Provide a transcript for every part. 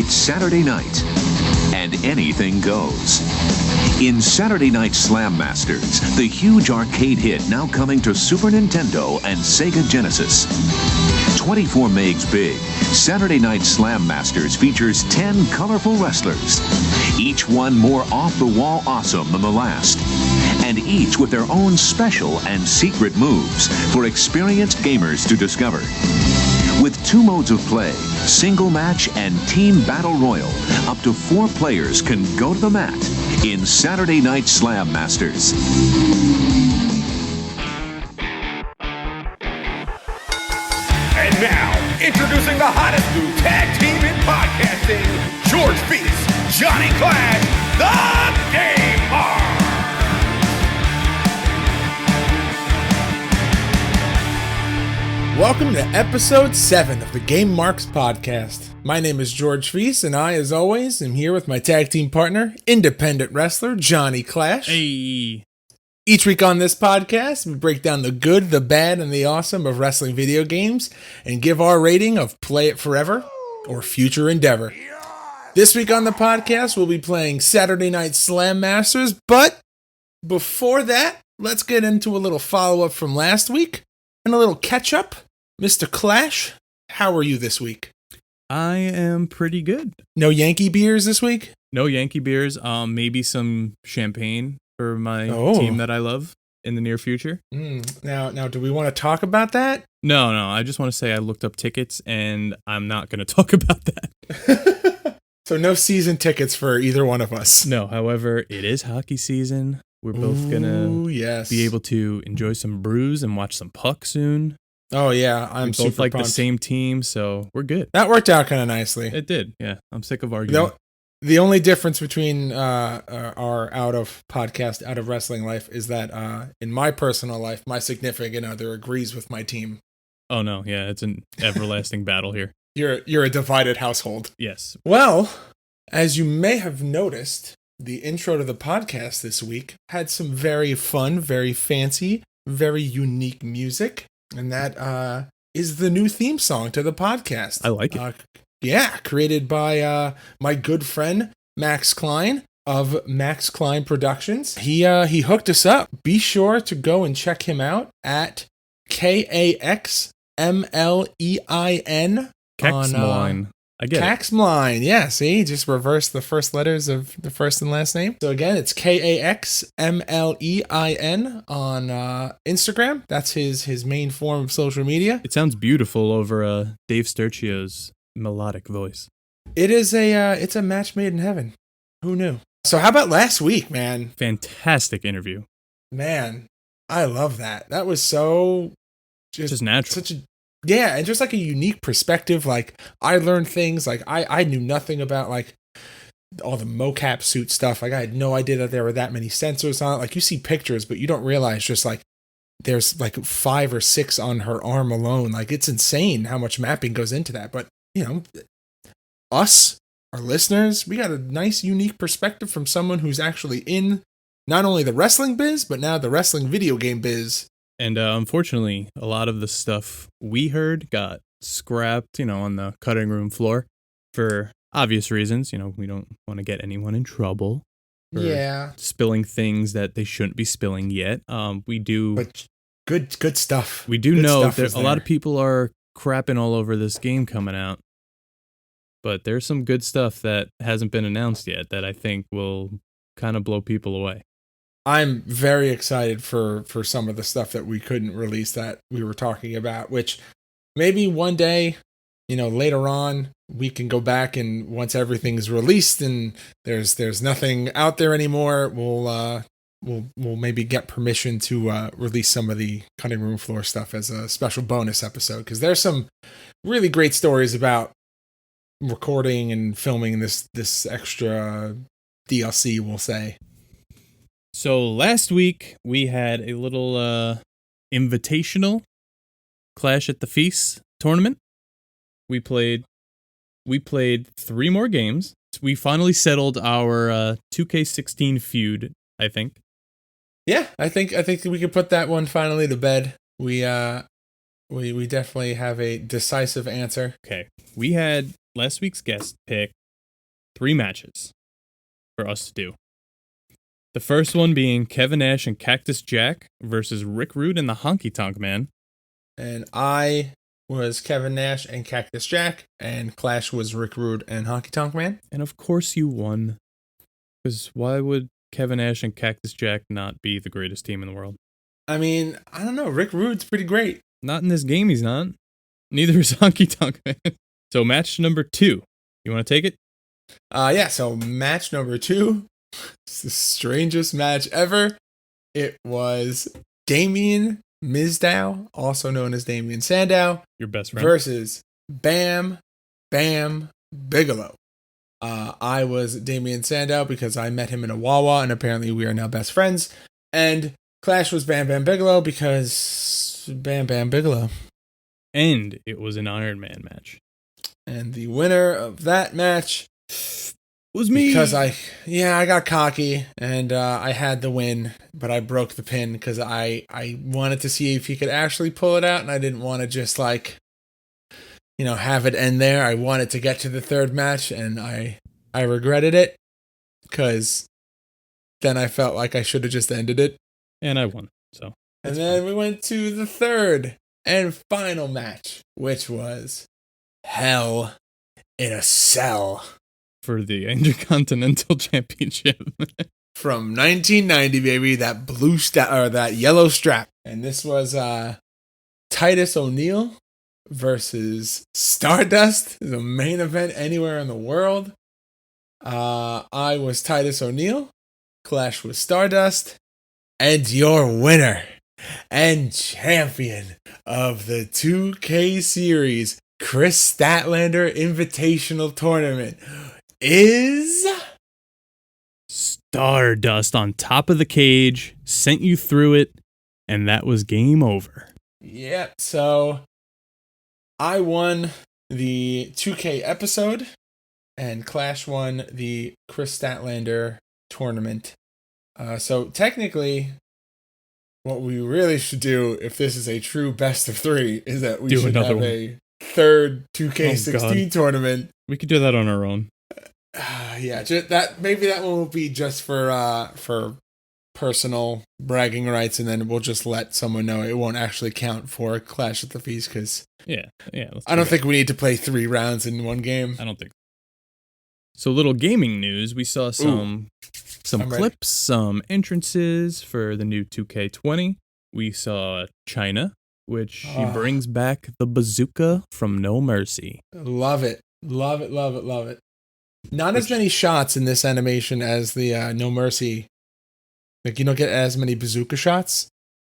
It's Saturday night, and anything goes. In Saturday Night Slam Masters, the huge arcade hit now coming to Super Nintendo and Sega Genesis. 24 megs big, Saturday Night Slam Masters features 10 colorful wrestlers, each one more off-the-wall awesome than the last, and each with their own special and secret moves for experienced gamers to discover. With 2 modes of play, single match and team battle royal, up to 4 players can go to the mat in Saturday Night Slam Masters. And now, introducing the hottest new tag team in podcasting, George Feast, Johnny Clash, the Game Mark. Welcome to episode 7 of the Game Marks podcast. My name is George Feast, and I, as always, am here with my tag team partner, independent wrestler Johnny Clash. Hey. Each week on this podcast, we break down the good, the bad, and the awesome of wrestling video games and give our rating of Play It Forever or Future Endeavor. This week on the podcast, we'll be playing Saturday Night Slam Masters, but before that, let's get into a little follow-up from last week and a little catch-up. Mr. Clash, how are you this week? I am pretty good. No Yankee beers this week? No Yankee beers. Maybe some champagne for my team that I love in the near future. Now, do we want to talk about that? No. I just want to say I looked up tickets, and I'm not going to talk about that. So no season tickets for either one of us. No, however, it is hockey season. We're both going to be able to enjoy some brews and watch some puck soon. Oh, yeah. I'm we super both like pumped. the same team, so we're good. That worked out kind of nicely. It did, yeah. I'm sick of arguing. The only difference between our out of wrestling life is that in my personal life, my significant other agrees with my team. Oh, no. Yeah, it's an everlasting battle here. You're a divided household. Yes. Well, as you may have noticed, the intro to the podcast this week had some very fun, very fancy, very unique music. And that is the new theme song to the podcast. I like it. Created by my good friend Max Klein of Max Klein Productions. He hooked us up. Be sure to go and check him out at KAXMLEIN. Kaxmline. I get Kaxmline. Yeah, see, just reverse the first letters of the first and last name. So again, it's KAXMLEIN on Instagram. That's his main form of social media. It sounds beautiful over Dave Sturchio's melodic voice. It is it's a match made in heaven. Who knew? So how about last week, man? Fantastic interview. Man, I love that. That was so just natural. And just like a unique perspective. Like I learned things like I knew nothing about like all the mocap suit stuff. Like I had no idea that there were that many sensors on it. Like you see pictures, but you don't realize just like there's like 5 or 6 on her arm alone. Like it's insane how much mapping goes into that. But you know, us, our listeners, we got a nice unique perspective from someone who's actually in not only the wrestling biz, but now the wrestling video game biz. And unfortunately, a lot of the stuff we heard got scrapped, on the cutting room floor for obvious reasons. We don't want to get anyone in trouble for spilling things that they shouldn't be spilling yet. We do. But good stuff. We do know that a lot of people are crapping all over this game coming out. But there's some good stuff that hasn't been announced yet that I think will kind of blow people away. I'm very excited for some of the stuff that we couldn't release that we were talking about, which maybe one day, later on, we can go back and once everything's released and there's nothing out there anymore, we'll maybe get permission to release some of the cutting room floor stuff as a special bonus episode, because there's some really great stories about recording and filming this extra DLC, we'll say. So last week we had a little invitational Clash at the Feast tournament. We played 3 more games. We finally settled our 2K16 feud, I think. Yeah, I think we could put that one finally to bed. We definitely have a decisive answer. Okay. We had last week's guest pick 3 matches for us to do. The first one being Kevin Nash and Cactus Jack versus Rick Rude and the Honky Tonk Man. And I was Kevin Nash and Cactus Jack, and Clash was Rick Rude and Honky Tonk Man. And of course you won. Because why would Kevin Nash and Cactus Jack not be the greatest team in the world? I mean, I don't know. Rick Rude's pretty great. Not in this game, he's not. Neither is Honky Tonk Man. So match number 2. You want to take it? Yeah, so match number 2. It's the strangest match ever. It was Damien Mizdow, also known as Damien Sandow, Your best friend. versus Bam Bam Bigelow. I was Damien Sandow because I met him in a Wawa, and apparently we are now best friends. And Clash was Bam Bam Bigelow because Bam Bam Bigelow. And it was an Iron Man match. And the winner of that match Was me. because I got cocky and I had the win, but I broke the pin because I wanted to see if he could actually pull it out, and I didn't want to just have it end there. I wanted to get to the third match, and I regretted it because then I felt like I should have just ended it. And I won. So. And then we went to the third and final match, which was Hell in a Cell. For the Intercontinental Championship. From 1990, baby, that that yellow strap. And this was Titus O'Neil versus Stardust, the main event anywhere in the world. I was Titus O'Neil, Clash was Stardust, and your winner and champion of the 2K series Chris Statlander Invitational Tournament is Stardust on top of the cage, sent you through it, and that was game over. Yep. So I won the 2K episode, and Clash won the Chris Statlander tournament. So technically, what we really should do, if this is a true best of 3, is that we Do should another have one. a third 2K16 God. tournament. We could do that on our own. Yeah, maybe that one will be just for personal bragging rights, and then we'll just let someone know it won't actually count for Clash at the Feast because Yeah. Let's I don't think we need to play 3 rounds in one game. I don't think. So, little gaming news. We saw some I'm ready. clips, some entrances for the new 2K20. We saw China, which she brings back the bazooka from No Mercy. Love it. Love it, love it, love it. Not as many shots in this animation as the No Mercy. Like, you don't get as many bazooka shots.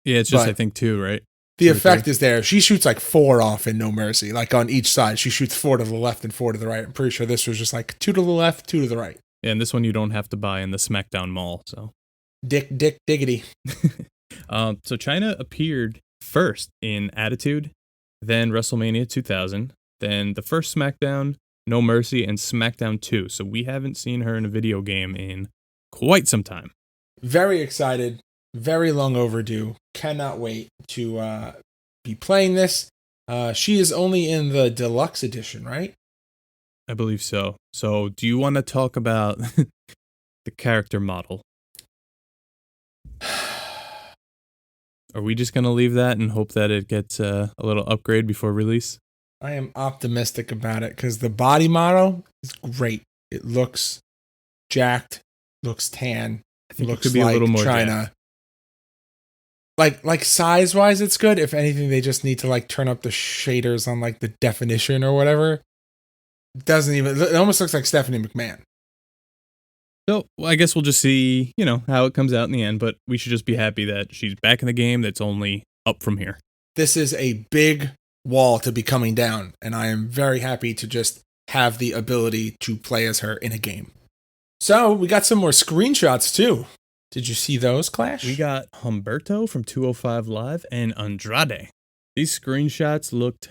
Yeah, it's just, But- I think, 2, right? The 2 or effect 3. is there. She shoots like 4 off in No Mercy, like on each side. She shoots 4 to the left and 4 to the right. I'm pretty sure this was just like 2 to the left, 2 to the right. Yeah, and this one you don't have to buy in the SmackDown Mall, so. Diggity. So China appeared first in Attitude, then WrestleMania 2000, then the first SmackDown, No Mercy, and SmackDown 2. So we haven't seen her in a video game in quite some time. Very excited. Very long overdue. Cannot wait to be playing this. She is only in the deluxe edition, right? I believe so. So do you want to talk about the character model? Are we just going to leave that and hope that it gets a little upgrade before release? I am optimistic about it because the body model is great. It looks jacked, looks tan. I think looks it could be like a little more China. Like size wise, it's good. If anything, they just need to like turn up the shaders on like the definition or whatever. It almost looks like Stephanie McMahon. So I guess we'll just see, how it comes out in the end, but we should just be happy that she's back in the game. That's only up from here. This is a big wall to be coming down, and I am very happy to just have the ability to play as her in a game. So we got some more screenshots too. Did you see those, Clash? We got Humberto from 205 Live and Andrade. These screenshots looked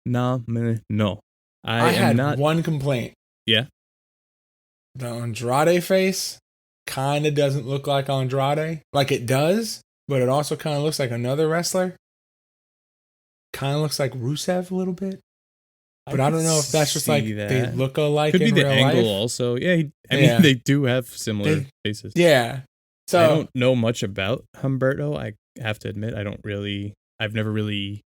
phenomenal. I had one complaint. Yeah? The Andrade face kind of doesn't look like Andrade. Like it does, but it also kind of looks like another wrestler. Kind of looks like Rusev a little bit. But I don't know if that's just like they look alike. Could be in the real angle life. also. Yeah, I Yeah. mean they do have similar faces. Yeah. So I don't know much about Humberto. I have to admit, I've never really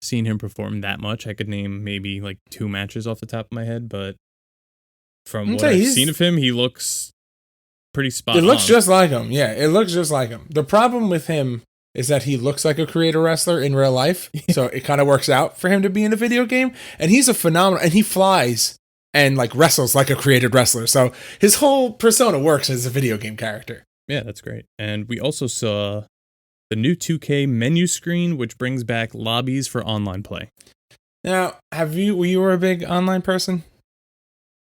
seen him perform that much. I could name maybe like 2 matches off the top of my head, but from what I've seen of him, he looks pretty spot on. It looks just like him. Yeah, it looks just like him. The problem with him is that he looks like a creator wrestler in real life, so it kind of works out for him to be in a video game. And he's a phenomenal, and he flies and like wrestles like a created wrestler. So his whole persona works as a video game character. Yeah, that's great. And we also saw the new 2K menu screen, which brings back lobbies for online play. Now, were you a big online person?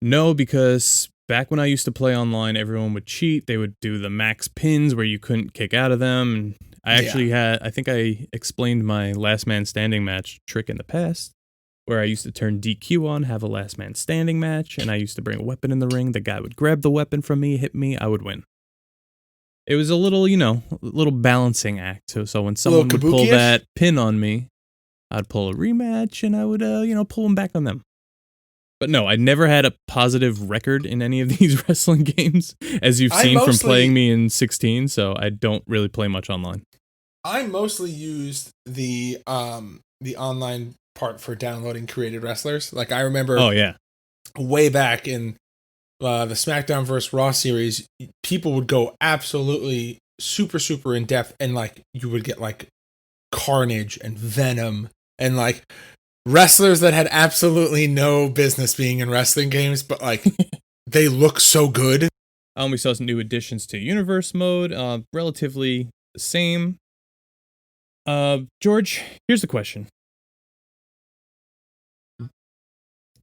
No, because back when I used to play online, everyone would cheat. They would do the max pins where you couldn't kick out of them. And I actually I think I explained my last man standing match trick in the past, where I used to turn DQ on, have a last man standing match, and I used to bring a weapon in the ring. The guy would grab the weapon from me, hit me, I would win. It was a little, little balancing act. So when someone would pull that pin on me, I'd pull a rematch and I would, pull them back on them. But no, I never had a positive record in any of these wrestling games, as you've seen from playing me in 16, so I don't really play much online. I mostly used the online part for downloading created wrestlers. Like I remember way back in the SmackDown vs. Raw series, people would go absolutely super, super in depth, and like you would get like Carnage and Venom and like wrestlers that had absolutely no business being in wrestling games, but like they look so good. We saw some new additions to Universe mode, relatively the same. George, here's the question.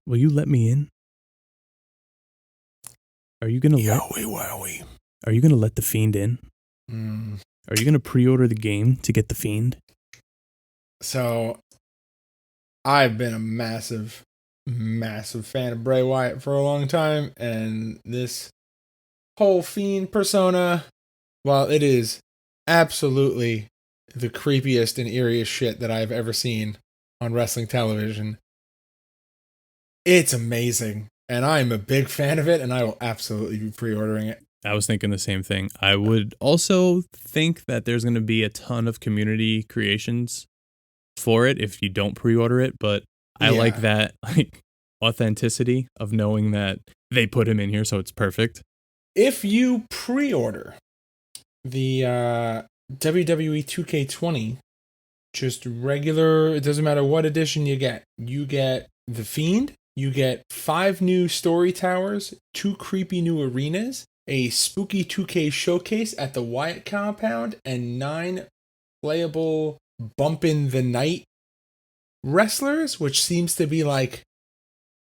Will you let me in? Are you gonna Are you gonna let the Fiend in? Are you gonna pre-order the game to get the Fiend? So, I've been a massive, massive fan of Bray Wyatt for a long time, and this whole Fiend persona, while it is absolutely the creepiest and eeriest shit that I've ever seen on wrestling television, it's amazing. And I'm a big fan of it, and I will absolutely be pre-ordering it. I was thinking the same thing. I would also think that there's going to be a ton of community creations for it if you don't pre-order it, but I like that authenticity of knowing that they put him in here, so it's perfect. If you pre-order the WWE 2K20, just regular, it doesn't matter what edition you get the Fiend. You get 5 new story towers, 2 creepy new arenas, a spooky 2K showcase at the Wyatt compound, and 9 playable Bump in the Night wrestlers, which seems to be like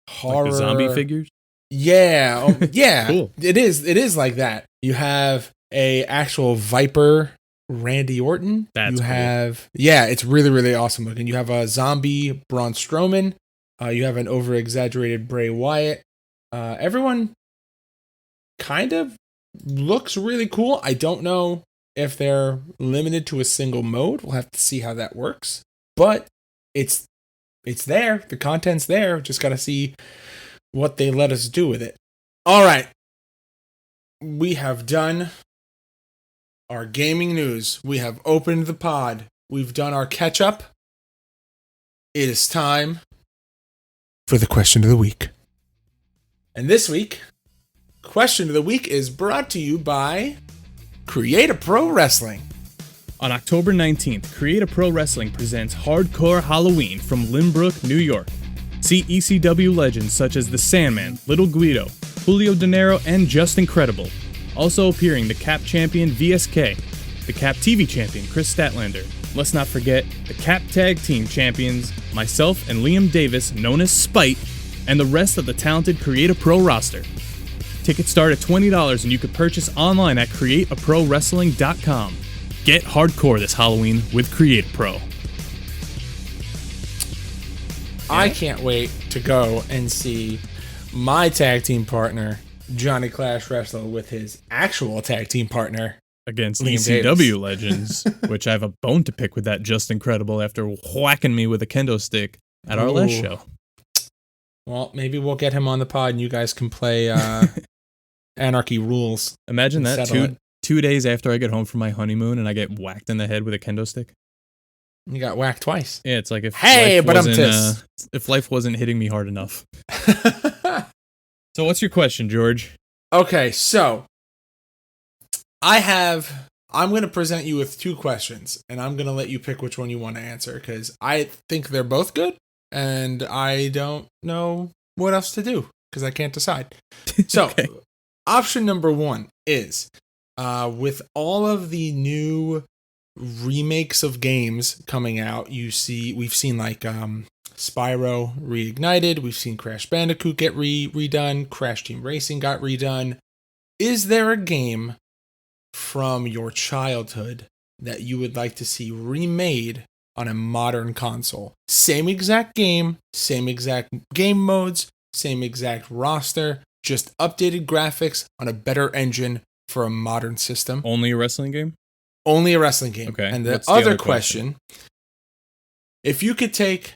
horror. Like zombie figures? Yeah. Yeah. Cool. It is like that. You have a actual Viper Randy Orton. That's cool. It's really, really awesome looking. You have a zombie Braun Strowman. You have an over-exaggerated Bray Wyatt. Everyone kind of looks really cool. I don't know if they're limited to a single mode. We'll have to see how that works. But it's there. The content's there. Just got to see what they let us do with it. All right. We have done our gaming news. We have opened the pod. We've done our catch-up. It is time for the question of the week. And this week, question of the week is brought to you by Create a Pro Wrestling. On October 19th, Create a Pro Wrestling presents Hardcore Halloween from Lynbrook, New York. See ECW legends such as The Sandman, Little Guido, Julio De Niro, and Just Incredible. Also appearing the Cap Champion VSK, the Cap TV Champion Chris Statlander. Let's not forget the Cap Tag Team Champions, myself and Liam Davis, known as Spite, and the rest of the talented Create a Pro roster. Tickets start at $20 and you can purchase online at createaprowrestling.com. Get hardcore this Halloween with Create a Pro. I can't wait to go and see my tag team partner, Johnny Clash, wrestle with his actual tag team partner, against Liam ECW Davis. legends, which I have a bone to pick with that Just Incredible after whacking me with a kendo stick at our last show. Well, maybe we'll get him on the pod and you guys can play Anarchy Rules. Imagine that settle it. 2 days after I get home from my honeymoon and I get whacked in the head with a kendo stick. You got whacked twice. Yeah, it's like if Hey, life but I'm wasn't, if life wasn't hitting me hard enough. So what's your question, George? Okay, so I'm going to present you with 2 questions, and I'm going to let you pick which one you want to answer, because I think they're both good, and I don't know what else to do, because I can't decide. So, Okay. Option number 1 is, with all of the new remakes of games coming out, we've seen like Spyro Reignited, we've seen Crash Bandicoot get redone, Crash Team Racing got redone. Is there a game from your childhood that you would like to see remade on a modern console? Same exact game, same exact game modes, same exact roster, just updated graphics on a better engine for a modern system. Only a wrestling game? Only a wrestling game. Okay, And the what's the other other question, if you could take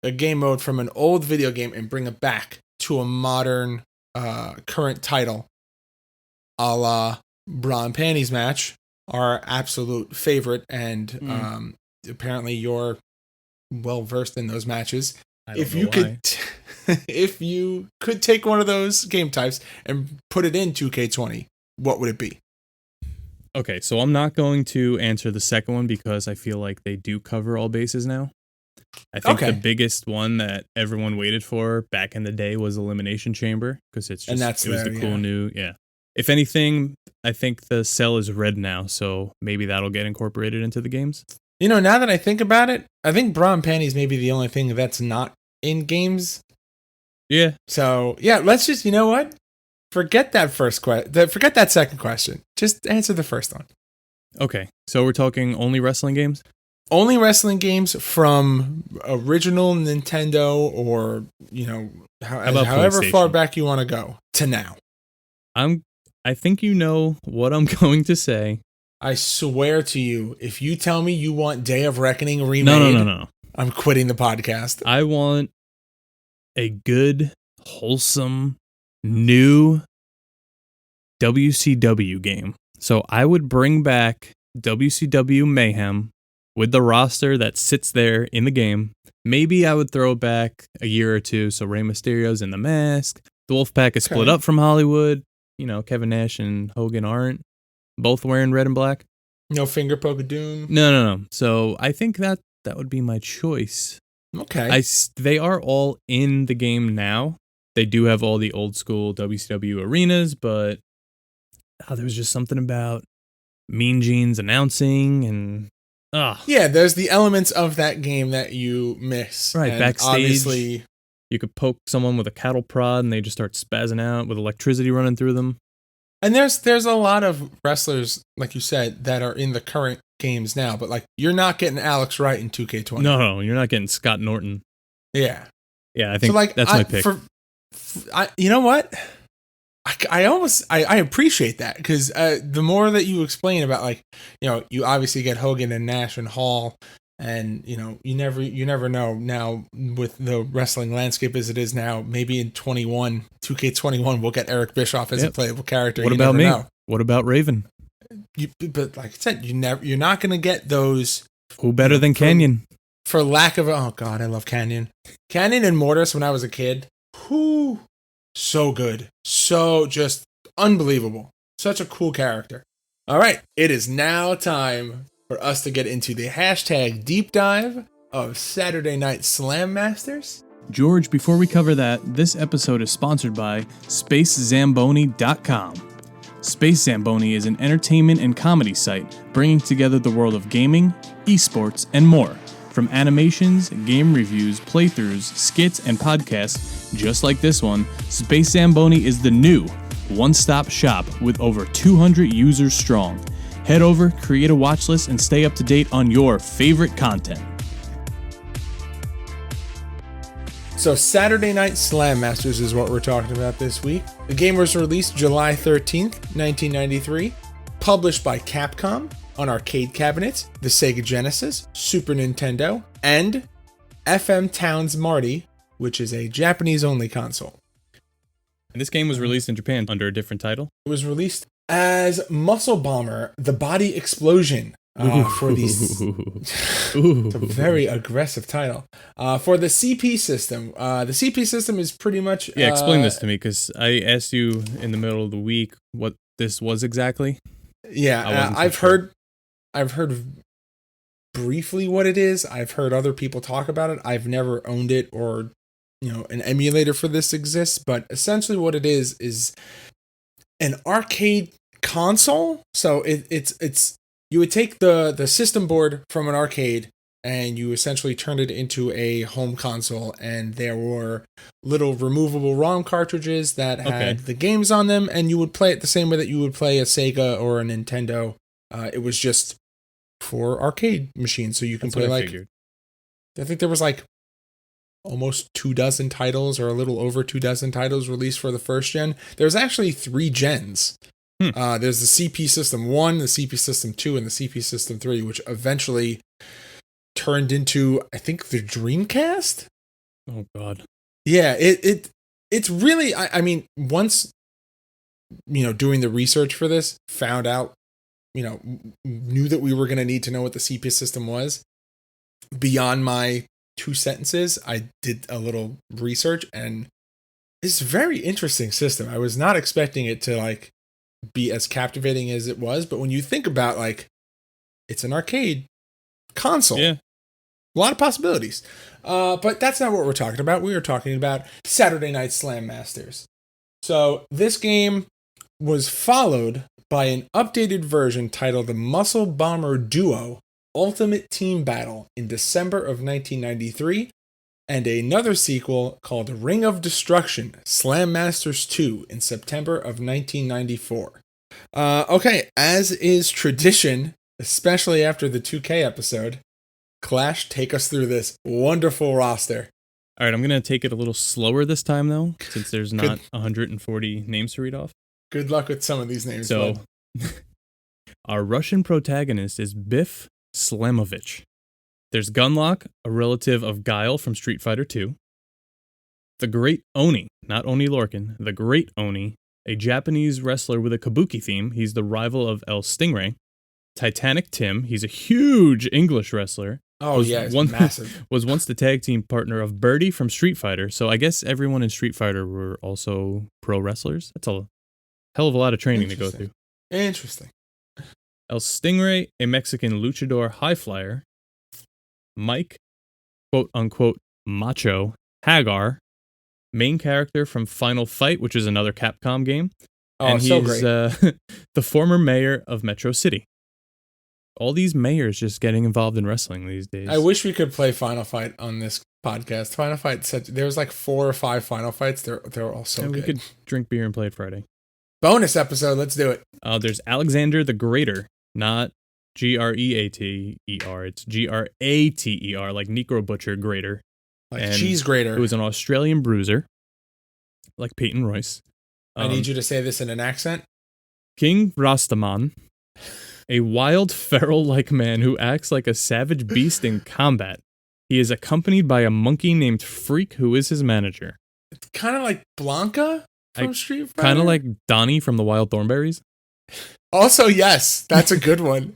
a game mode from an old video game and bring it back to a modern current title, a la Bra and Panties match, our absolute favorite, and apparently you're well versed in those matches. I don't If know you why. could, if you could take one of those game types and put it in 2K20, what would it be? Okay, so I'm not going to answer the second one because I feel like they do cover all bases now. I think Okay. the biggest one that everyone waited for back in the day was Elimination Chamber because it's just And that's it was there, the cool yeah. new If anything, I think the cell is red now, so maybe that'll get incorporated into the games. You know, now that I think about it, I think Bra and Panties may be the only thing that's not in games. Yeah, So, yeah, let's just, you know what? Forget that forget that second question. Just answer the first one. okay. So we're talking only wrestling games? Only wrestling games from original Nintendo or, you know, about however far PlayStation? back you want to go to now. I think you know what I'm going to say. I swear to you, if you tell me you want Day of Reckoning remade, No. I'm quitting the podcast. I want a good, wholesome, new WCW game. So I would bring back WCW Mayhem with the roster that sits there in the game. Maybe I would throw back a year or two. So Rey Mysterio's in the mask. The Wolfpack is split Okay. up from Hollywood. You know, Kevin Nash and Hogan aren't both wearing red and black. No finger poke of doom. No. So I think that would be my choice. Okay. They are all in the game now. They do have all the old school WCW arenas, but there was just something about Mean Gene's announcing and Yeah, there's the elements of that game that you miss. Right, And backstage. Obviously, you could poke someone with a cattle prod and they just start spazzing out with electricity running through them. and there's a lot of wrestlers, like you said, that are in the current games now, but like you're not getting Alex Wright in 2K20. No, you're not getting Scott Norton. Yeah. Yeah, I think that's my pick. You know what? I appreciate that because the more that you explain about, like, you know, you obviously get Hogan and Nash and Hall, and you know, you never know now with the wrestling landscape as it is now. Maybe in 2K21 we'll get Eric Bischoff as a Yep. playable character. What You about never me? know. What about Raven? But like I said, you're not gonna get those Who better than from- Canyon? for lack of. Oh God, I love Canyon and Mortis when I was a kid. Whoo, so good, so just unbelievable. Such a cool character. All right, it is now time for us to get into the hashtag deep dive of Saturday Night Slam Masters. George, before we cover that, this episode is sponsored by SpaceZamboni.com. Space Zamboni is an entertainment and comedy site bringing together the world of gaming, esports, and more. From animations, game reviews, playthroughs, skits, and podcasts, just like this one, Space Zamboni is the new one-stop shop with over 200 users strong. Head over, create a watch list, and stay up to date on your favorite content. So Saturday Night Slam Masters is what we're talking about this week. The game was released July 13th, 1993, published by Capcom on arcade cabinets, the Sega Genesis, Super Nintendo, and FM Towns Marty which is a Japanese-only console. And this game was released in Japan under a different title. It was released as Muscle Bomber: The Body Explosion for these. It's a very aggressive title for the CP system. The CP system is pretty much explain this to me, because I asked you in the middle of the week what this was exactly. Yeah, I've heard briefly what it is. I've heard other people talk about it. I've never owned it, or an emulator for this exists. But essentially, what it is an arcade console. So it's you would take the system board from an arcade and you essentially turned it into a home console, and there were little removable ROM cartridges that had the games on them, and you would play it the same way that you would play a Sega or a Nintendo. It was just for arcade machines, so you can play I think there was almost 24 titles, or a little over 24 titles released for the first gen. There's actually 3 gens. There's the CP System 1, the CP System 2, and the CP System 3, which eventually turned into, I think, the Dreamcast? Oh, God. Yeah, it's really, I mean, once, doing the research for this, found out, knew that we were going to need to know what the CP system was. Beyond my 2 sentences, I did a little research, and it's a very interesting system. I was not expecting it to, be as captivating as it was, but when you think about, it's an arcade console. Yeah. A lot of possibilities. But that's not what we're talking about. We were talking about Saturday Night Slam Masters. So this game was followed by an updated version titled the Muscle Bomber Duo Ultimate Team Battle in December of 1993, and another sequel called Ring of Destruction Slam Masters 2 in September of 1994. Okay, as is tradition, especially after the 2K episode, Clash, take us through this wonderful roster. All right, I'm going to take it a little slower this time, though, since there's not 140 names to read off. Good luck with some of these names. So, our Russian protagonist is Biff Slamovich. There's Gunlock, a relative of Guile from Street Fighter II. The Great Oni, not Oni Lorcan, the Great Oni, a Japanese wrestler with a kabuki theme. He's the rival of El Stingray. Titanic Tim, he's a huge English wrestler. Oh, yeah, massive. Was once the tag team partner of Birdie from Street Fighter. So I guess everyone in Street Fighter were also pro wrestlers. That's a hell of a lot of training to go through. Interesting. El Stingray, a Mexican luchador high flyer. Mike, quote-unquote, macho, Hagar, main character from Final Fight, which is another Capcom game. Oh, and he's so great. The former mayor of Metro City. All these mayors just getting involved in wrestling these days. I wish we could play Final Fight on this podcast. Final Fight, there was 4 or 5 Final Fights. They're all so good. We could drink beer and play it Friday. Bonus episode, let's do it. There's Alexander the Greater, not Greater, it's Grater, like Necro Butcher Greater. Like and cheese grater. Who was an Australian bruiser, like Peyton Royce. I need you to say this in an accent. King Rastaman, a wild feral-like man who acts like a savage beast in combat. He is accompanied by a monkey named Freak, who is his manager. It's kind of like Blanca from Street Fighter. Kind of like Donnie from the Wild Thornberrys. Also, yes, that's a good one.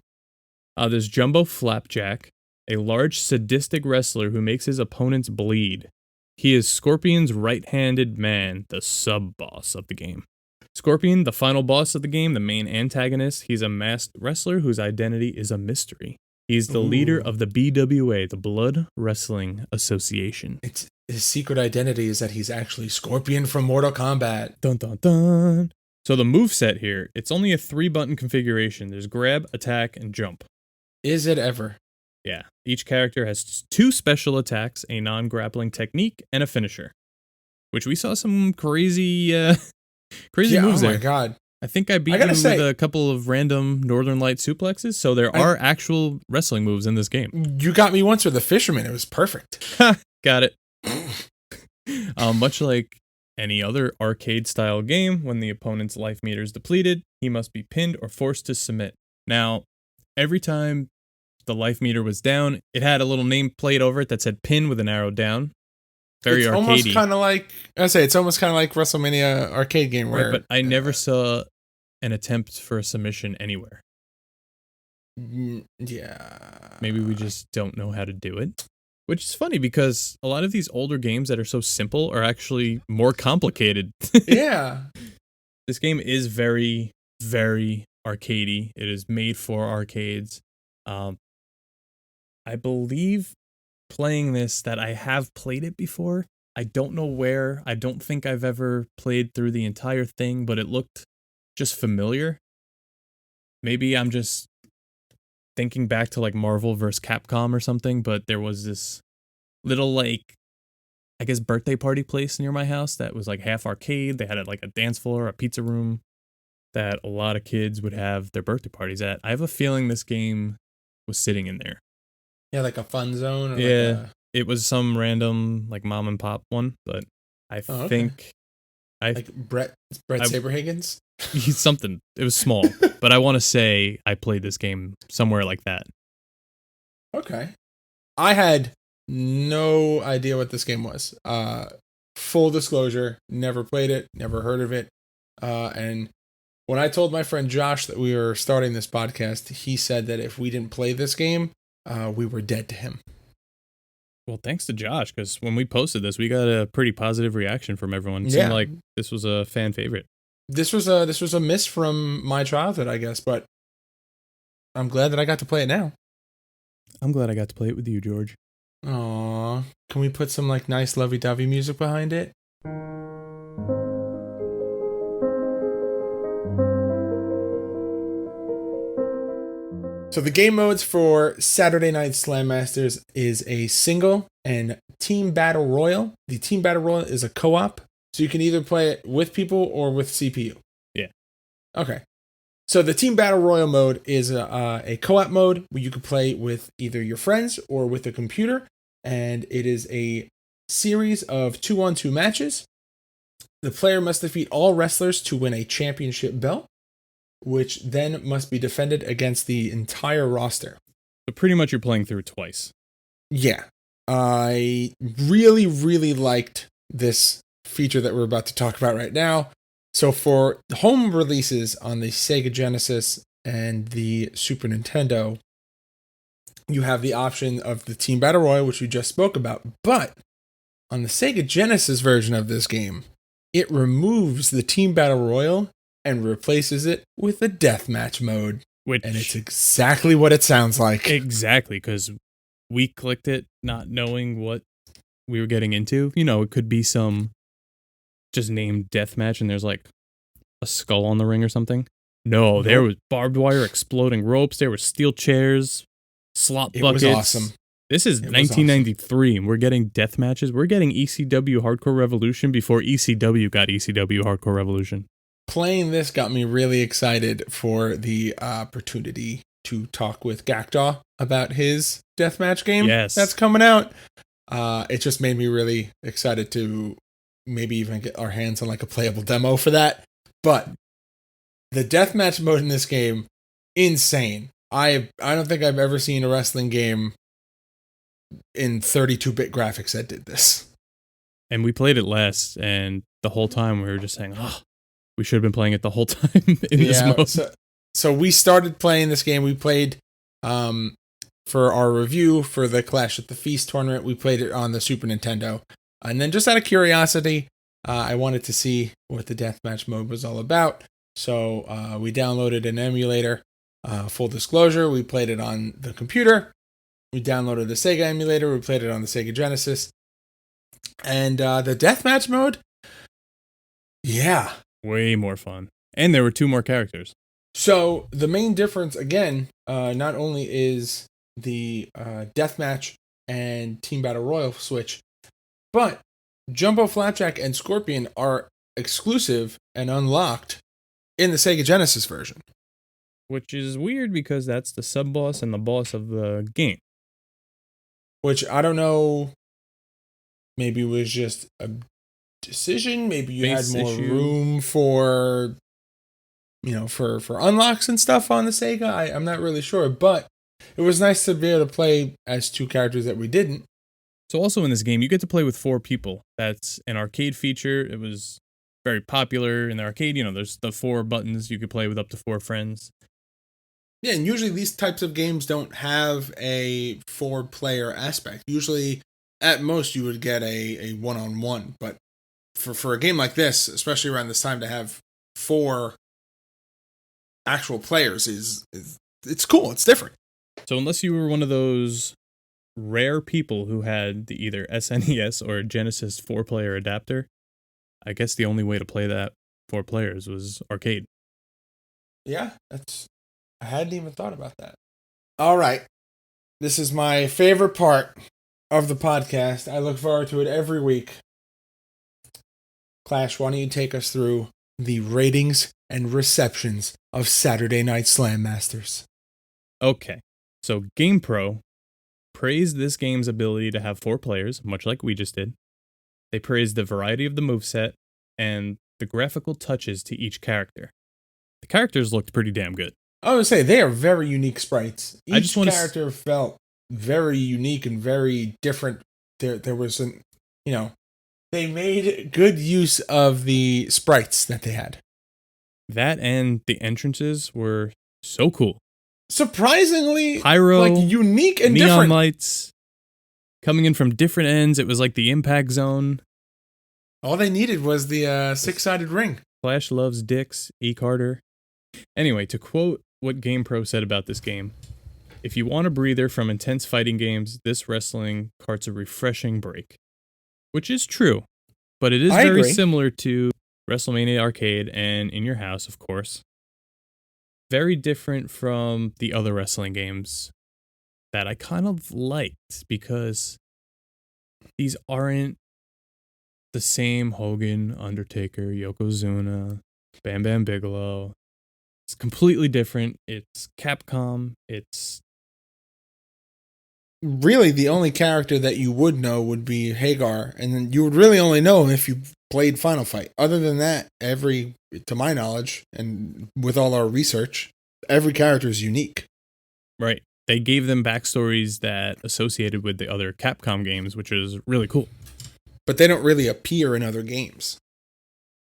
There's Jumbo Flapjack, a large sadistic wrestler who makes his opponents bleed. He is Scorpion's right-handed man, the sub-boss of the game. Scorpion, the final boss of the game, the main antagonist, he's a masked wrestler whose identity is a mystery. He's the leader of the BWA, the Blood Wrestling Association. His secret identity is that he's actually Scorpion from Mortal Kombat. Dun dun dun. So the moveset here, it's only a 3-button configuration. There's grab, attack, and jump. Is it ever? Yeah. Each character has 2 special attacks, a non-grappling technique, and a finisher. Which we saw some crazy moves there. Oh my god. I think I beat him with a couple of random Northern Light suplexes, so there are actual wrestling moves in this game. You got me once with the fisherman. It was perfect. Got it. Much like any other arcade-style game, when the opponent's life meter is depleted, he must be pinned or forced to submit. Now, every time the life meter was down, it had a little name plate over it that said pin with an arrow down. very it's almost arcadey. kind of like it's almost kind of like WrestleMania arcade game where. Right, but I never saw an attempt for a submission anywhere. Yeah. Maybe we just don't know how to do it. Which is funny because a lot of these older games that are so simple are actually more complicated. Yeah. This game is very, very arcadey. It is made for arcades. I believe playing this that I have played it before. I don't know where. I don't think I've ever played through the entire thing, but it looked just familiar. Maybe I'm just thinking back to like Marvel vs. Capcom or something, but there was this little like, I guess, birthday party place near my house that was like half arcade. They had like a dance floor, a pizza room that a lot of kids would have their birthday parties at. I have a feeling this game was sitting in there. Yeah, like a fun zone. Or Yeah, it was some random like mom and pop one, but I think like Brett Saberhagen's. He's something. It was small, but I want to say I played this game somewhere like that. Okay, I had no idea what this game was. Full disclosure, never played it, never heard of it. And when I told my friend Josh that we were starting this podcast, he said that if we didn't play this game, we were dead to him. Well, thanks to Josh, because when we posted this, we got a pretty positive reaction from everyone. It seemed like this was a fan favorite. This was a miss from my childhood, I guess, but I'm glad that I got to play it now. I'm glad I got to play it with you, George. Aww. Can we put some like nice lovey-dovey music behind it? So the game modes for Saturday Night Slam Masters is a single and team battle royal. The team battle royal is a co-op, so you can either play it with people or with CPU. Yeah. Okay. So the team battle royal mode is a co-op mode where you can play with either your friends or with a computer, and it is a series of 2-on-2 matches. The player must defeat all wrestlers to win a championship belt, which then must be defended against the entire roster. So pretty much you're playing through twice. Yeah. I really, really liked this feature that we're about to talk about right now. So for home releases on the Sega Genesis and the Super Nintendo, you have the option of the Team Battle Royale, which we just spoke about. But on the Sega Genesis version of this game, it removes the Team Battle Royale and replaces it with a deathmatch mode. And it's exactly what it sounds like. Exactly, because we clicked it not knowing what we were getting into. You know, it could be some just named deathmatch and there's like a skull on the ring or something. No, there was barbed wire, exploding ropes. There were steel chairs, slot buckets. It was awesome. This is 1993, and we're getting death matches. We're getting ECW Hardcore Revolution before ECW got ECW Hardcore Revolution. Playing this got me really excited for the opportunity to talk with Gakdaw about his deathmatch game that's coming out. It just made me really excited to maybe even get our hands on like a playable demo for that. But the deathmatch mode in this game, insane. I don't think I've ever seen a wrestling game in 32-bit graphics that did this. And we played it last, and the whole time we were just saying, oh, we should have been playing it the whole time in this mode. So we started playing this game. We played for our review for the Clash at the Feast tournament. We played it on the Super Nintendo. And then just out of curiosity, I wanted to see what the deathmatch mode was all about. So we downloaded an emulator. Full disclosure, we played it on the computer. We downloaded the Sega emulator. We played it on the Sega Genesis. And the deathmatch mode, yeah. Way more fun. And there were 2 more characters. So the main difference, again, not only is the deathmatch and Team Battle Royal switch, but Jumbo Flapjack and Scorpion are exclusive and unlocked in the Sega Genesis version. Which is weird because that's the sub-boss and the boss of the game. Which I don't know, maybe it was just a decision. Maybe you had more room for, for unlocks and stuff on the Sega. I'm not really sure, but it was nice to be able to play as 2 characters that we didn't. So also in this game, you get to play with 4 people. That's an arcade feature. It was very popular in the arcade. There's the 4 buttons. You could play with up to 4 friends. Yeah, and usually these types of games don't have a 4-player aspect. Usually, at most, you would get a one-on-one. But for a game like this, especially around this time, to have 4 actual players is it's cool. It's different. So unless you were one of those rare people who had the either SNES or Genesis 4-player adapter, I guess the only way to play that 4 players was arcade. Yeah, I hadn't even thought about that. All right. This is my favorite part of the podcast. I look forward to it every week. Clash, why don't you take us through the ratings and receptions of Saturday Night Slam Masters? Okay, so GamePro praised this game's ability to have 4 players, much like we just did. They praised the variety of the moveset and the graphical touches to each character. The characters looked pretty damn good. I would say they are very unique sprites. I just Each wanna character felt very unique and very different. There was they made good use of the sprites that they had. That and the entrances were so cool. Surprisingly, Pyro, like unique and neon different. lights coming in from different ends. It was like the impact zone. All they needed was the 6-sided ring. Flash loves dicks, E. Carter. Anyway, to quote what GamePro said about this game, if you want a breather from intense fighting games, this wrestling cart's a refreshing break. Which is true, but it is I very agree. similar to WrestleMania Arcade and In Your House, of course. Very different from the other wrestling games that I kind of liked because these aren't the same Hogan, Undertaker, Yokozuna, Bam Bam Bigelow. It's completely different. It's Capcom. It's Really, the only character that you would know would be Hagar, and then you would really only know him if you played Final Fight. Other than that, to my knowledge, and with all our research, every character is unique. right. They gave them backstories that associated with the other Capcom games, which is really cool. But they don't really appear in other games.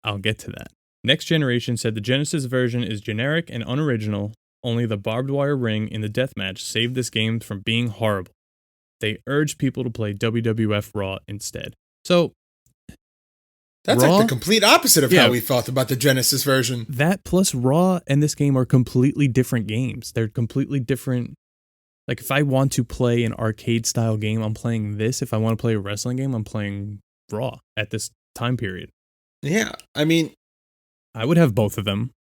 I'll get to that. Next Generation said the Genesis version is generic and unoriginal. Only the barbed wire ring in the deathmatch saved this game from being horrible. They urged people to play WWF Raw instead. So, That's Raw? like the complete opposite of Yeah. how we felt about the Genesis version. that plus Raw and this game are completely different games. They're completely different. Like, if I want to play an arcade-style game, I'm playing this. If I want to play a wrestling game, I'm playing Raw at this time period. Yeah, I mean, I would have both of them.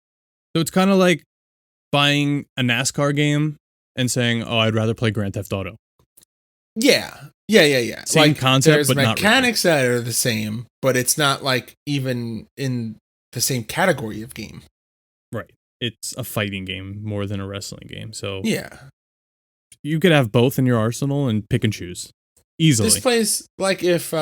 So it's kind of like buying a NASCAR game and saying, oh, I'd rather play Grand Theft Auto. yeah. Same concept, there's but not really. mechanics that are the same, but it's not like even in the same category of game. Right. It's a fighting game more than a wrestling game. So Yeah. you could have both in your arsenal and pick and choose easily. This plays like if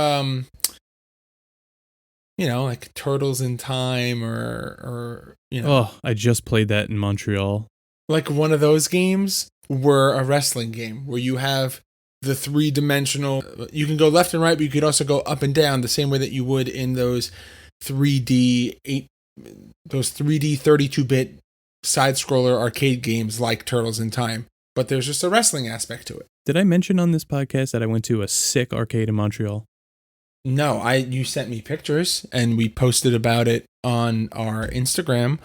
like Turtles in Time or Oh, I just played that in Montreal. like one of those games were a wrestling game where you have the 3-dimensional, you can go left and right, but you could also go up and down the same way that you would in those 3D 32-bit side scroller arcade games like Turtles in Time. But there's just a wrestling aspect to it. Did I mention on this podcast that I went to a sick arcade in Montreal? No, you sent me pictures and we posted about it on our Instagram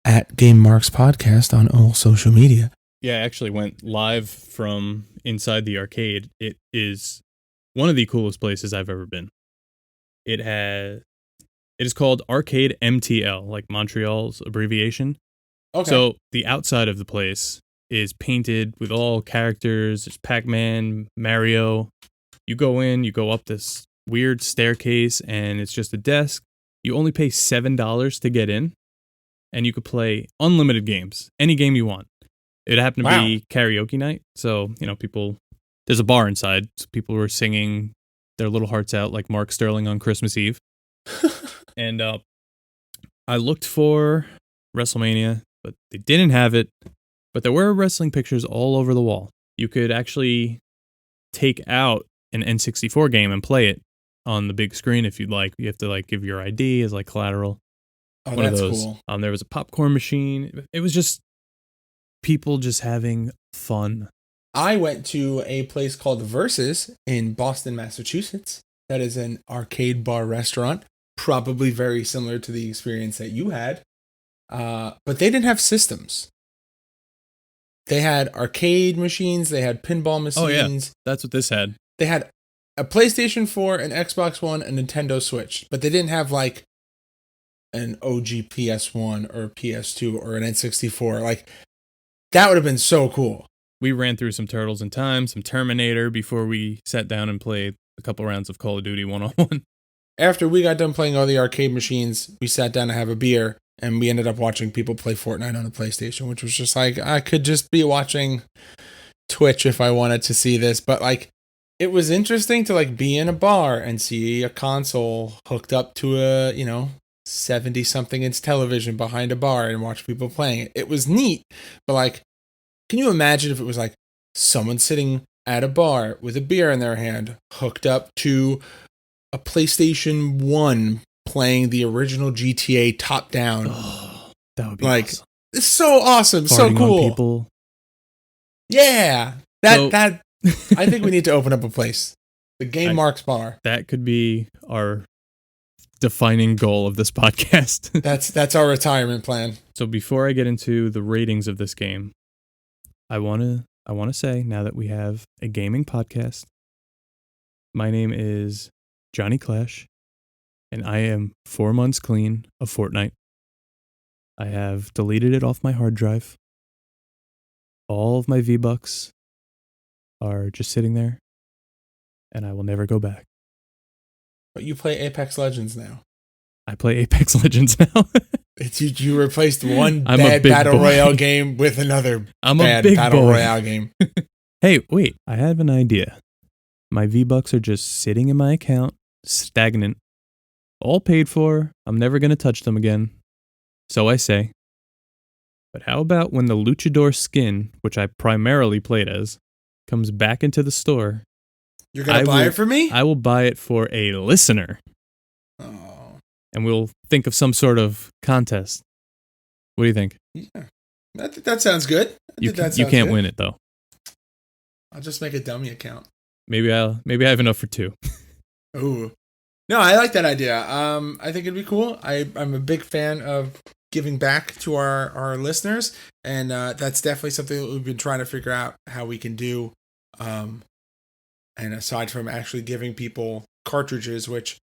at Game Marks Podcast on all social media. Yeah, I actually went live from inside the arcade. It is one of the coolest places I've ever been. It is called Arcade MTL, like Montreal's abbreviation. Okay. So the outside of the place is painted with all characters. There's Pac-Man, Mario. You go in, you go up this weird staircase, and it's just a desk. You only pay $7 to get in, and you could play unlimited games, any game you want. It happened to be karaoke night, so there's a bar inside, so people were singing their little hearts out like Mark Sterling on Christmas Eve. And I looked for WrestleMania, but they didn't have it. But there were wrestling pictures all over the wall. You could actually take out an N64 game and play it on the big screen if you'd like. You have to like give your ID as like collateral. Oh, One that's of those. cool. There was a popcorn machine. It was just people just having fun. I went to a place called Versus in Boston, Massachusetts. That is an arcade bar restaurant, probably very similar to the experience that you had. But they didn't have systems. They had arcade machines. They had pinball machines. Oh, yeah. That's what this had. They had a PlayStation 4, an Xbox One, a Nintendo Switch. But they didn't have like an OG PS1 or PS2 or an N64. Like, that would have been so cool. We ran through some Turtles in Time, some Terminator before we sat down and played a couple rounds of Call of Duty 1-on-1. After we got done playing all the arcade machines, we sat down to have a beer, and we ended up watching people play Fortnite on the PlayStation, which was just like, I could just be watching Twitch if I wanted to see this. But like, it was interesting to like be in a bar and see a console hooked up to a, 70-something inch television behind a bar and watch people playing it. It was neat, but like, can you imagine if it was like someone sitting at a bar with a beer in their hand, hooked up to a PlayStation 1 playing the original GTA top down? Oh, that would be like, awesome. It's so awesome, Farting so cool. on people. Yeah. That I think we need to open up a place. The Game Marks Bar. That could be our defining goal of this podcast. That's our retirement plan. So before I get into the ratings of this game, I want to say, now that we have a gaming podcast, my name is Johnny Clash, and I am 4 months clean of Fortnite. I have deleted it off my hard drive. All of my V-Bucks are just sitting there, and I will never go back. But you play Apex Legends now. I play Apex Legends now. You replaced one I'm a bad big Battle boy. Royale game with another I'm a bad big Battle boy. Royale game. Hey, wait, I have an idea. My V-Bucks are just sitting in my account, stagnant, all paid for. I'm never going to touch them again. So I say. But how about when the Luchador skin, which I primarily played as, comes back into the store? You're going to buy it for me? I will buy it for a listener. Oh. And we'll think of some sort of contest. What do you think? Yeah. That sounds good. You can't win it, though. I'll just make a dummy account. Maybe I have enough for two. Ooh. No, I like that idea. I think it'd be cool. I'm a big fan of giving back to our listeners, and that's definitely something that we've been trying to figure out how we can do. And aside from actually giving people cartridges, which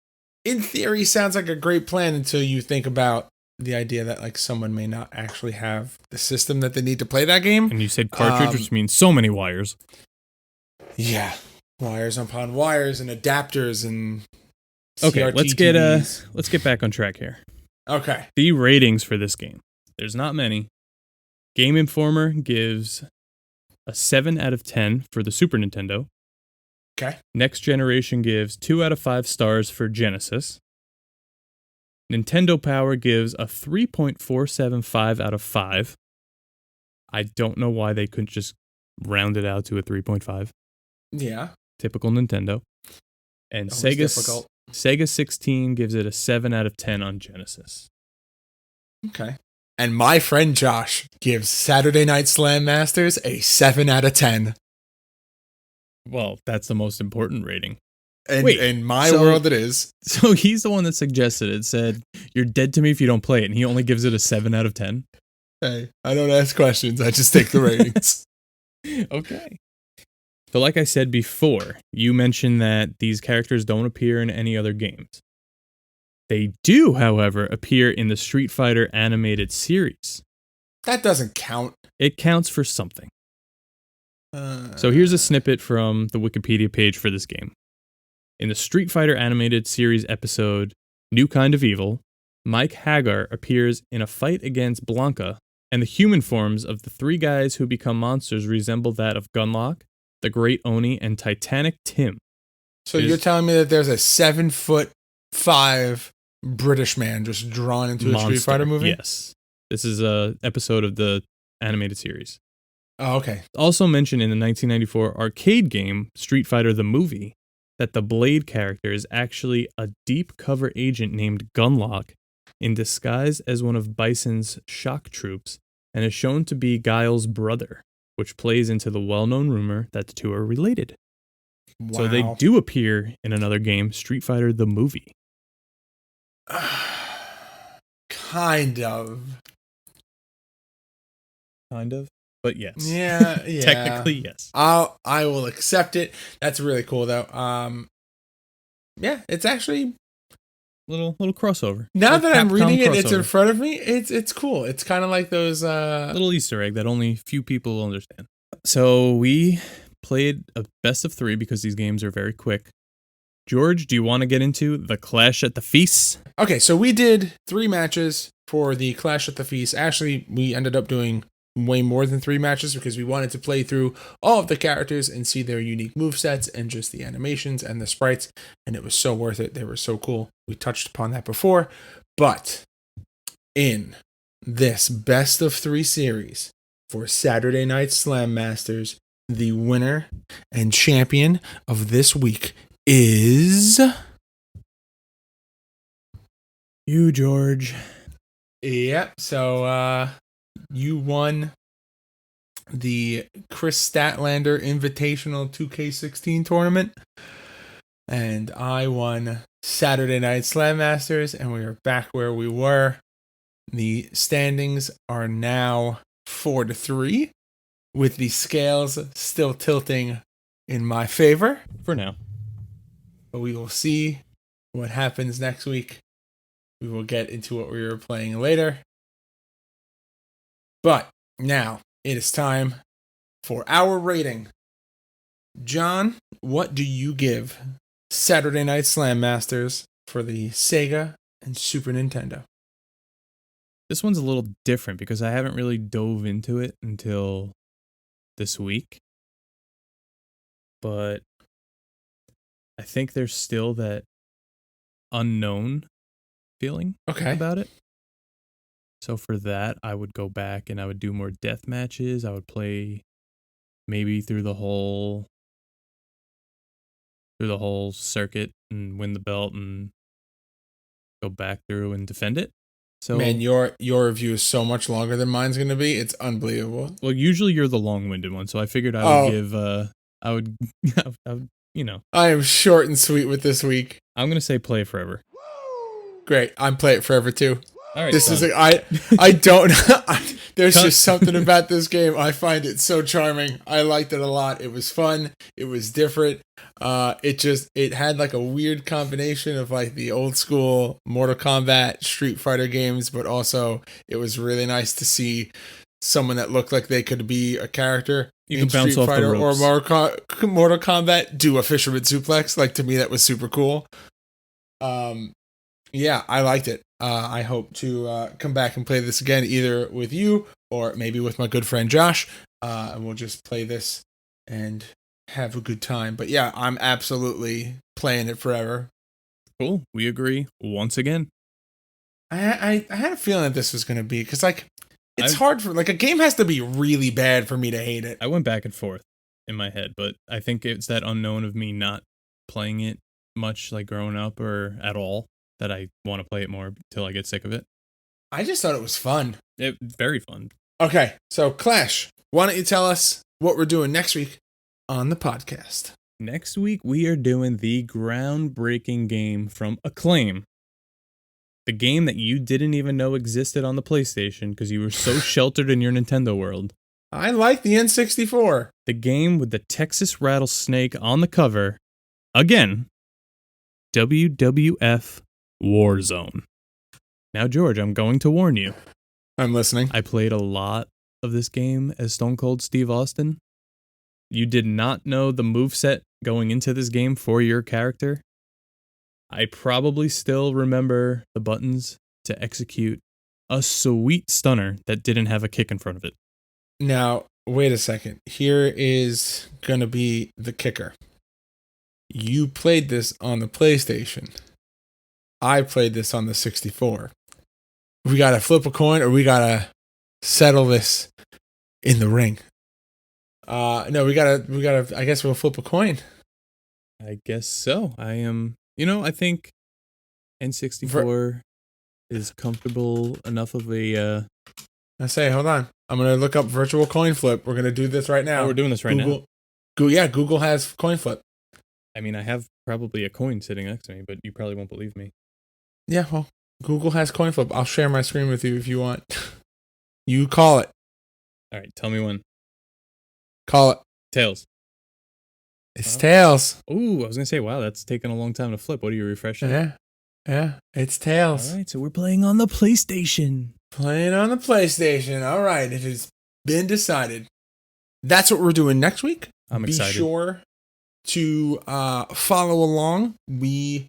in theory sounds like a great plan until you think about the idea that like someone may not actually have the system that they need to play that game. And you said cartridge, which means so many wires. Yeah. Wires upon wires and adapters and Okay, CRT let's get back on track here. Okay. The ratings for this game. There's not many. Game Informer gives a 7 out of 10 for the Super Nintendo. Okay. Next Generation gives 2 out of 5 stars for Genesis. Nintendo Power gives a 3.475 out of 5. I don't know why they couldn't just round it out to a 3.5. Yeah. Typical Nintendo. And Sega 16 gives it a 7 out of 10 on Genesis. Okay. And my friend Josh gives Saturday Night Slam Masters a 7 out of 10. Well, that's the most important rating. And Wait, in my world, it is. So he's the one that suggested it, said, "You're dead to me if you don't play it," and he only gives it a 7 out of 10. Hey, I don't ask questions. I just take the ratings. Okay. So like I said before, you mentioned that these characters don't appear in any other games. They do, however, appear in the Street Fighter animated series. That doesn't count. It counts for something. So here's a snippet from the Wikipedia page for this game. In the Street Fighter animated series episode, New Kind of Evil, Mike Hagar appears in a fight against Blanca, and the human forms of the three guys who become monsters resemble that of Gunlock, the Great Oni, and Titanic Tim. So you're telling me that there's a 7'5" British man just drawn into a Street Fighter movie? Yes. This is an episode of the animated series. Oh, okay. Also mentioned in the 1994 arcade game, Street Fighter the Movie, that the Blade character is actually a deep cover agent named Gunlock in disguise as one of Bison's shock troops and is shown to be Guile's brother, which plays into the well-known rumor that the two are related. Wow. So they do appear in another game, Street Fighter the movie. Kind of. Kind of. But yes. Yeah. Technically, yes. I will accept it. That's really cool though. Yeah, it's actually Little crossover. now Like that I'm Capcom reading it, it's in crossover. front of me. It's cool. It's kind of like those Little Easter egg that only few people will understand. So we played a best of 3 because these games are very quick. George, do you want to get into the Clash at the Feast? Okay, so we did 3 matches for the Clash at the Feast. Actually, we ended up doing way more than 3 matches because we wanted to play through all of the characters and see their unique movesets and just the animations and the sprites, and it was so worth it. They were so cool. We touched upon that before, but in this best of 3 series for Saturday Night Slam Masters, the winner and champion of this week is You, George. Yep. So you won the Chris Statlander Invitational 2K16 tournament, and I won Saturday Night Slam Masters, and we are back where we were. The standings are now 4-3, with the scales still tilting in my favor. For now. But we will see what happens next week. We will get into what we were playing later. But now it is time for our rating. John, what do you give Saturday Night Slam Masters for the Sega and Super Nintendo? This one's a little different because I haven't really dove into it until this week. But I think there's still that unknown feeling about it. So for that, I would go back and I would do more death matches. I would play maybe through the whole circuit and win the belt and go back through and defend it. So Man, your review is so much longer than mine's going to be. It's unbelievable. well, usually you're the long-winded one, so I figured I would give I would you know. I am short and sweet with this week. I'm going to say play forever. Great. I'm Play It Forever too. All right. This done. is I don't there's Cut. just something about this game. I find it so charming. I liked it a lot. It was fun. It was different. It had like a weird combination of like the old school Mortal Kombat, Street Fighter games, but also it was really nice to see someone that looked like they could be a character You in can bounce Street off the Fighter or ropes. Mortal Kombat do a fisherman suplex. Like, to me, that was super cool. Yeah, I liked it. I hope to come back and play this again, either with you or maybe with my good friend Josh. And we'll just play this and have a good time. But yeah, I'm absolutely playing it forever. Cool. We agree once again. I had a feeling that this was going to be, because like it's I've- hard for, like, a game has to be really bad for me to hate it. I went back and forth in my head, but I think it's that unknown of me not playing it much, like growing up or at all, that I want to play it more till I get sick of it. I just thought it was fun. Very fun. Okay, so Clash, why don't you tell us what we're doing next week on the podcast? Next week, we are doing the groundbreaking game from Acclaim. The game that you didn't even know existed on the PlayStation because you were so sheltered in your Nintendo world. I like the N64. The game with the Texas Rattlesnake on the cover. Again, WWF Warzone. Now, George, I'm going to warn you. I'm listening. I played a lot of this game as Stone Cold Steve Austin. You did not know the moveset going into this game for your character. I probably still remember the buttons to execute a sweet stunner that didn't have a kick in front of it. Now, wait a second. Here is going to be the kicker. You played this on the PlayStation. I played this on the 64. We got to flip a coin, or we got to settle this in the ring. No, we gotta, I guess we'll flip a coin. I guess so. I am. I think N64 is comfortable enough of a. I say, hold on. I'm gonna look up virtual coin flip. We're gonna do this right now. Oh, we're doing this right now. Google has coin flip. I mean, I have probably a coin sitting next to me, but you probably won't believe me. Yeah, well, Google has coin flip. I'll share my screen with you if you want. You call it. All right, tell me when. Call it. Tails. It's tails. Ooh, I was gonna say, wow, that's taken a long time to flip. What are you refreshing? Yeah, it's tails. All right, so we're playing on the PlayStation. Playing on the PlayStation. All right, it has been decided. That's what we're doing next week. I'm excited. Be sure to follow along. We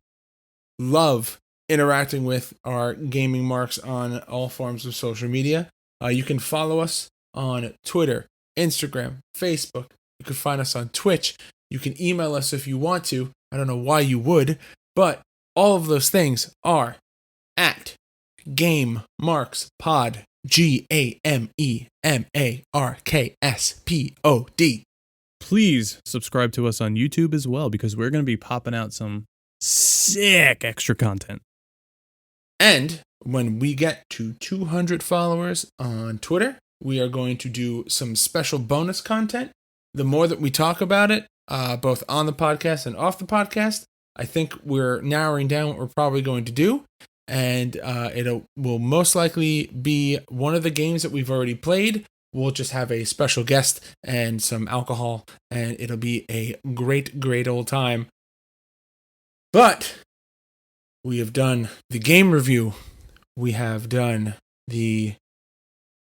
love interacting with our gaming marks on all forms of social media. You can follow us on Twitter, Instagram, Facebook. You can find us on Twitch. You can email us if you want to. I don't know why you would, but all of those things are at GameMarksPod. GameMarkspod. Please subscribe to us on YouTube as well, because we're going to be popping out some sick extra content. And when we get to 200 followers on Twitter, we are going to do some special bonus content. The more that we talk about it, both on the podcast and off the podcast, I think we're narrowing down what we're probably going to do. And it will most likely be one of the games that we've already played. We'll just have a special guest and some alcohol, and it'll be a great, great old time. But we have done the game review. We have done the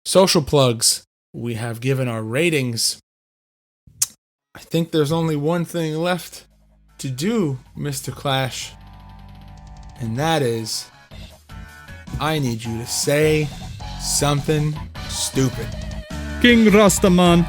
social plugs. We have given our ratings. I think there's only one thing left to do, Mr. Clash. And that is, I need you to say something stupid. King Rastaman.